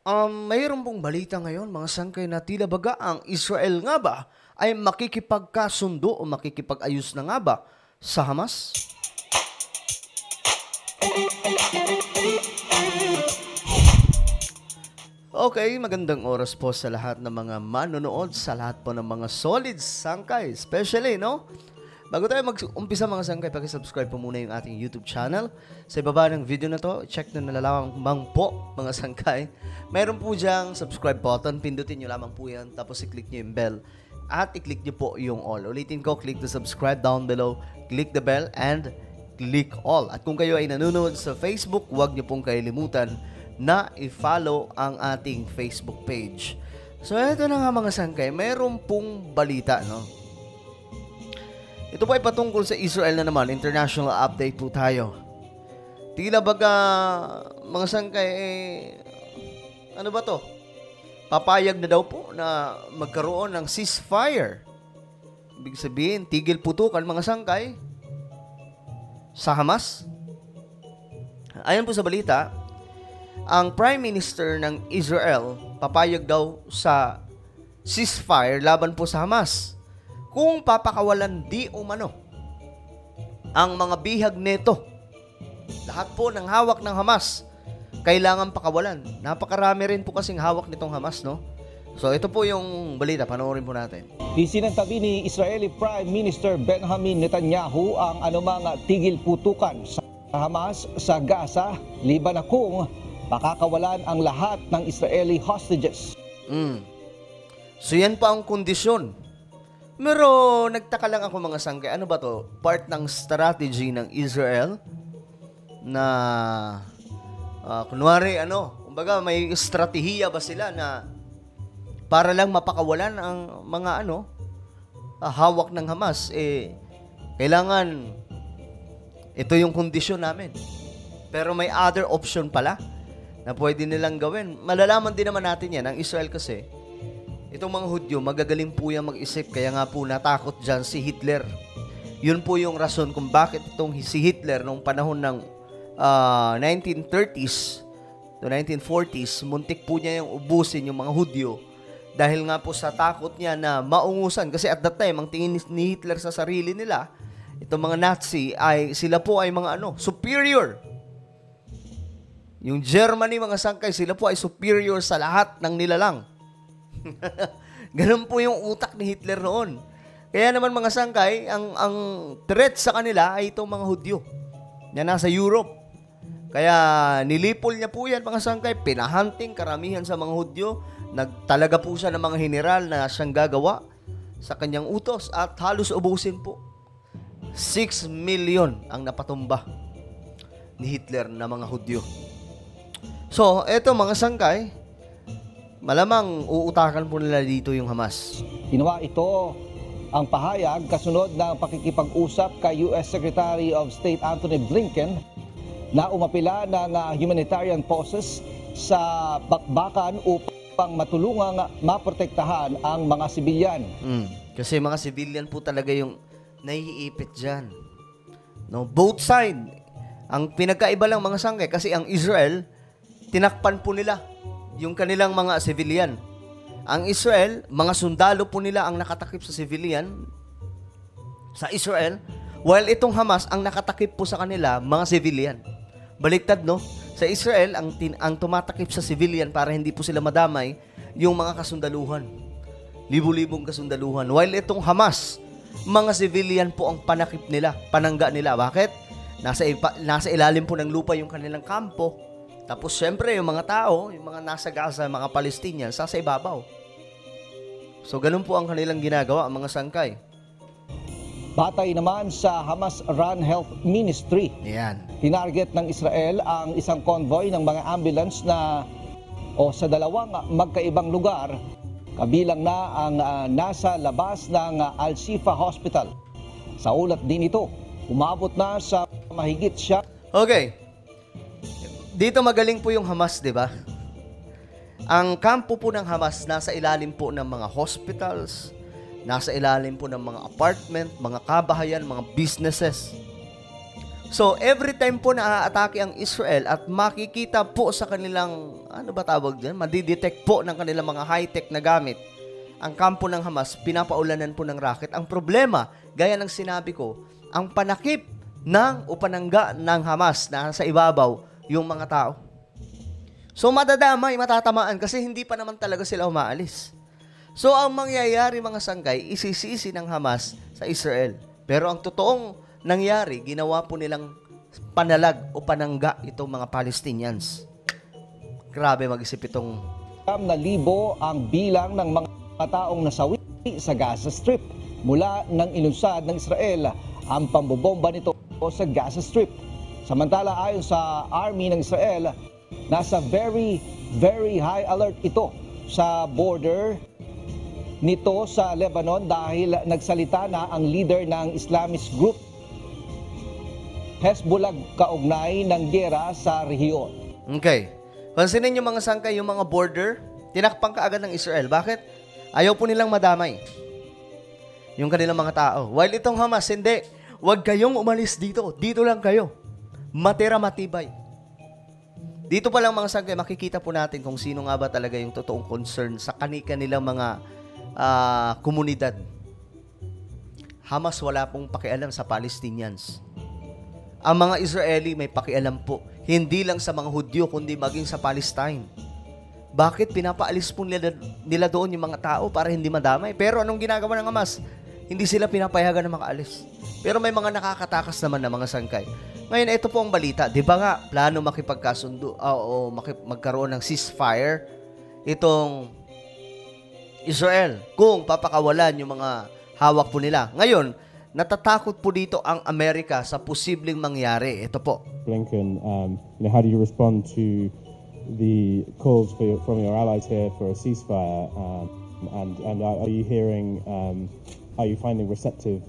Mayroon pong balita ngayon, mga sangkay, na tila baga ang Israel nga ba ay makikipagkasundo o makikipag-ayos na nga ba sa Hamas? Okay, magandang oras po sa lahat ng mga manonood, sa lahat po ng mga solid sangkay, especially, no? Bago tayo mag-umpisa mga sangkay, paki-subscribe po muna yung ating YouTube channel. Sa ibaba ng video na to, check na nalalamang po mga sangkay. Mayroon po diyang subscribe button, pindutin nyo lamang po yan, tapos i-click nyo yung bell. At i-click nyo po yung all. Ulitin ko, click the subscribe down below, click the bell, and click all. At kung kayo ay nanonood sa Facebook, huwag nyo pong kalilimutan na i-follow ang ating Facebook page. So, ito na nga mga sangkay, mayroon pong balita, no? Ito po ay patungkol sa Israel na naman. International update po tayo. Tila baga, mga sangkay, ano ba to? Papayag na daw po na magkaroon ng ceasefire. Ibig sabihin, tigil putukan mga sangkay sa Hamas. Ayon po sa balita, ang Prime Minister ng Israel papayag daw sa ceasefire laban po sa Hamas kung papakawalan di umano ang mga bihag neto. Lahat po ng hawak ng Hamas kailangan pakawalan. Napakarami rin po kasing hawak nitong Hamas, no? So ito po yung balita, panoorin po natin. Isinantabi ni Israeli Prime Minister Benjamin Netanyahu ang anumang tigil putukan sa Hamas sa Gaza, liban na kung pakakawalan ang lahat ng Israeli hostages. So yan pa ang kondisyon. Pero nagtaka lang ako mga sangkay, ano ba to? Part ng strategy ng Israel na kunwari kumbaga may estratehiya ba sila na para lang mapakawalan ang mga hawak ng Hamas, kailangan ito yung kondisyon namin. Pero may other option pala na pwede nilang gawin. Malalaman din naman natin yan. Ang Israel kasi, itong mga Hudyo, magagaling po yan mag-isip. Kaya nga po natakot dyan si Hitler. Yun po yung rason kung bakit itong si Hitler nung panahon ng 1930s to 1940s, muntik po niya yung ubusin yung mga Hudyo dahil nga po sa takot niya na maungusan. Kasi at that time, ang tingin ni Hitler sa sarili nila, itong mga Nazi, ay sila po ay mga superior. Yung Germany, mga sangkay, sila po ay superior sa lahat ng nilalang. Ganun po yung utak ni Hitler noon. Kaya naman mga sangkay, ang threat sa kanila ay itong mga Hudyo na nasa Europe. Kaya nilipol niya po yan mga sangkay, pinahunting karamihan sa mga Hudyo. Nagtalaga po siya ng mga general na siyang gagawa sa kanyang utos at halos ubusin po. 6 million ang napatumba ni Hitler na mga Hudyo. So, eto mga sangkay, malamang uutakan po nila dito yung Hamas. Ginawa ito ang pahayag kasunod ng pakikipag-usap kay U.S. Secretary of State Antony Blinken na umapila ng humanitarian forces sa bakbakan upang matulungang maprotektahan ang mga sibilyan. Kasi mga sibilyan po talaga yung naiipit dyan. No, both side. Ang pinagkaiba lang mga sangkay, kasi ang Israel, tinakpan po nila yung kanilang mga civilian. Ang Israel, mga sundalo po nila ang nakatakip sa civilian sa Israel, while itong Hamas ang nakatakip po sa kanila mga civilian. Baliktad, no? Sa Israel, ang tumatakip sa civilian para hindi po sila madamay yung mga kasundaluhan. Libu-libong kasundaluhan. While itong Hamas, mga civilian po ang panakip nila, panangga nila. Bakit? Nasa ilalim po ng lupa yung kanilang kampo. Tapos, syempre, yung mga tao, yung mga nasa Gaza, mga Palestinians, sa ibabaw. So, ganun po ang kanilang ginagawa, ang mga sangkay. Batay naman sa Hamas-run Health Ministry, Yan. tinarget ng Israel ang isang convoy ng mga ambulance sa dalawang magkaibang lugar, kabilang na ang nasa labas ng Al-Shifa Hospital. Sa ulat din ito, umabot na sa mahigit siya. Okay. Dito magaling po yung Hamas, di ba? Ang kampo po ng Hamas nasa ilalim po ng mga hospitals, nasa ilalim po ng mga apartment, mga kabahayan, mga businesses. So, every time po na aatake ang Israel at makikita po sa kanilang, ano ba tawag dyan? Madidetect po ng kanilang mga high-tech na gamit. Ang kampo ng Hamas, pinapaulanan po ng rocket. Ang problema, gaya ng sinabi ko, ang panakip ng panangga ng Hamas na sa ibabaw yung mga tao. So, madadamay, matatamaan kasi hindi pa naman talaga sila umaalis. So, ang mangyayari mga sangkay, isisisi ng Hamas sa Israel. Pero ang totoong nangyari, ginawa po nilang panalag o panangga itong mga Palestinians. Grabe mag-isip itong... 1,000,000 ang bilang ng mga taong nasawi sa Gaza Strip mula nang ilunsad ng Israel ang pambobomba nito sa Gaza Strip. Samantala, ayon sa Army ng Israel, nasa very, very high alert ito sa border nito sa Lebanon dahil nagsalita na ang leader ng Islamist group Hezbollah kaugnay ng giyera sa rehiyon. Okay. Pansinin yung mga sangkay, yung mga border, tinakpan kaagad ng Israel. Bakit? Ayaw po nilang madamay yung kanilang mga tao. While itong Hamas, hindi. Huwag kayong umalis dito. Dito lang kayo. Matira matibay. Dito pa lang mga sangkay, makikita po natin kung sino nga ba talaga yung totoong concern sa kanilang mga komunidad. Hamas wala pong pakialam sa Palestinians. Ang mga Israeli may pakialam po. Hindi lang sa mga Hudyo, kundi maging sa Palestine. Bakit pinapaalis po nila doon yung mga tao para hindi madamay? Pero anong ginagawa ng Hamas? Hindi sila pinapayagan na makaalis. Pero may mga nakakatakas naman na mga sangkay. Ngayon, ito po ang balita. Di ba nga, plano makipagkasundo o magkaroon ng ceasefire itong Israel kung papakawalan yung mga hawak po nila. Ngayon, natatakot po dito ang Amerika sa posibleng mangyari. Ito po. Blinken, how do you respond to the calls from your allies here for a ceasefire? And are you hearing, are you finding receptive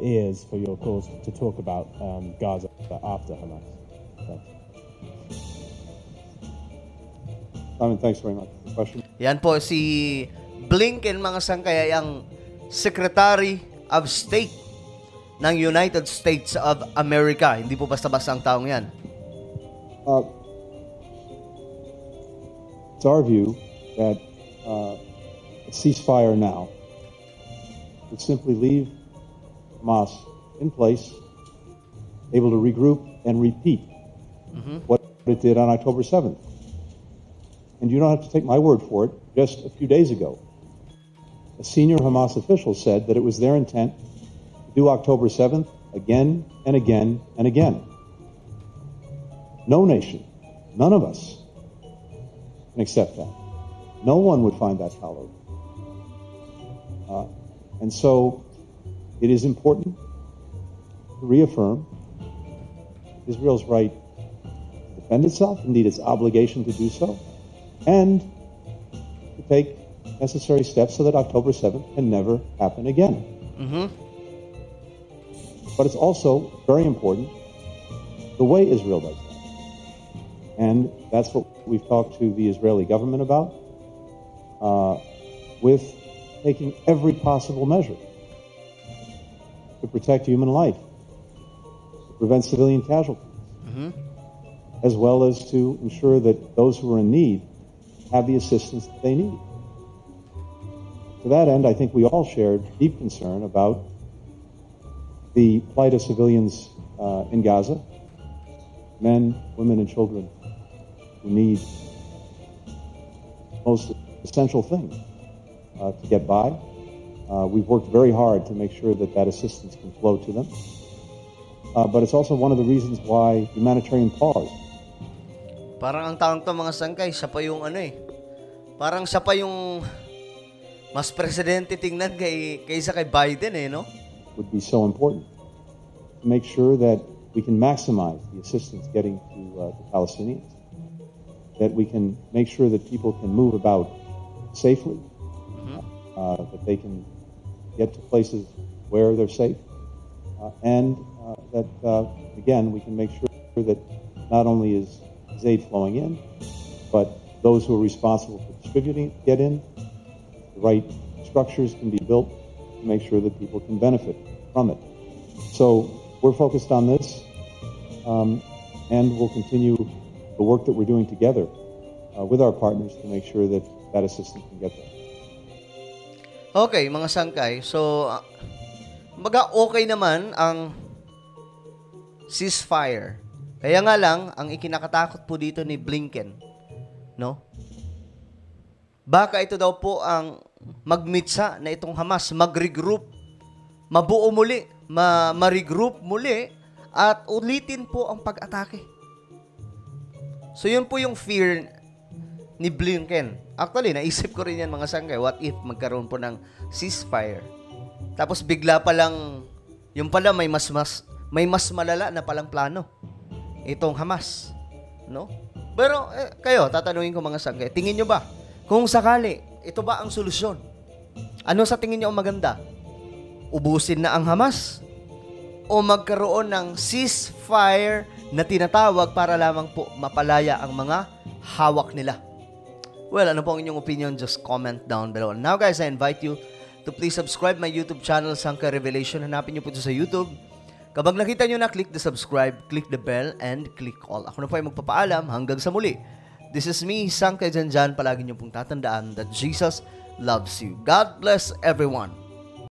ears for your calls to talk about Gaza after Hamas? Thanks. Simon, thanks very much for the question. Yan po si Blinken, mga sangkay, ang Secretary of State ng United States of America. Hindi po basta-basta ang taong yan. It's our view that a ceasefire now would simply leave Hamas in place, able to regroup and repeat what it did on October 7th. And you don't have to take my word for it. Just a few days ago, a senior Hamas official said that it was their intent to do October 7th again and again and again. No nation, none of us can accept that. No one would find that tolerable. And so it is important to reaffirm Israel's right to defend itself, indeed its obligation to do so, and to take necessary steps so that October 7th can never happen again. But it's also very important the way Israel does that. And that's what we've talked to the Israeli government about, with taking every possible measure to protect human life, to prevent civilian casualties, as well as to ensure that those who are in need have the assistance that they need. To that end, I think we all shared deep concern about the plight of civilians in Gaza, men, women, and children who need most essential things to get by. We've worked very hard to make sure that that assistance can flow to them. But it's also one of the reasons why humanitarian pause. Parang ang taong to, mga sangkay, siya pa yung parang siya pa yung mas presidente tingnan kaysa kay Biden, no? Would be so important to make sure that we can maximize the assistance getting to the Palestinians, that we can make sure that people can move about safely, that they can get to places where they're safe, and that, again, we can make sure that not only is aid flowing in, but those who are responsible for distributing it get in, the right structures can be built to make sure that people can benefit from it. So we're focused on this, and we'll continue the work that we're doing together with our partners to make sure that that assistance can get there. Okay, mga sangkay. So, baga okay naman ang ceasefire. Kaya nga lang, ang ikinakatakot po dito ni Blinken, no? Baka ito daw po ang magmitsa na itong Hamas, mag-regroup, mabuo muli, ma-regroup muli, at ulitin po ang pag-atake. So, yun po yung fear ni Blinken. Actually, naisip ko rin yan mga sangkay, what if magkaroon po ng ceasefire? Tapos bigla pa lang, yung pala may mas malala na palang plano. Itong Hamas, no? Pero kayo, tatanungin ko mga sangkay, tingin nyo ba, kung sakali, ito ba ang solusyon? Ano sa tingin nyo ang maganda? Ubusin na ang Hamas? O magkaroon ng ceasefire na tinatawag para lamang po mapalaya ang mga hawak nila? Well, ano po ang inyong opinion? Just comment down below. Now guys, I invite you to please subscribe my YouTube channel, Sangkay Revelation. Hanapin nyo po ito sa YouTube. Kapag nakita nyo na, click the subscribe, click the bell, and click all. Ako na po ay magpapaalam hanggang sa muli. This is me, Sangkay Janjan. Palagi nyo pong tatandaan that Jesus loves you. God bless everyone.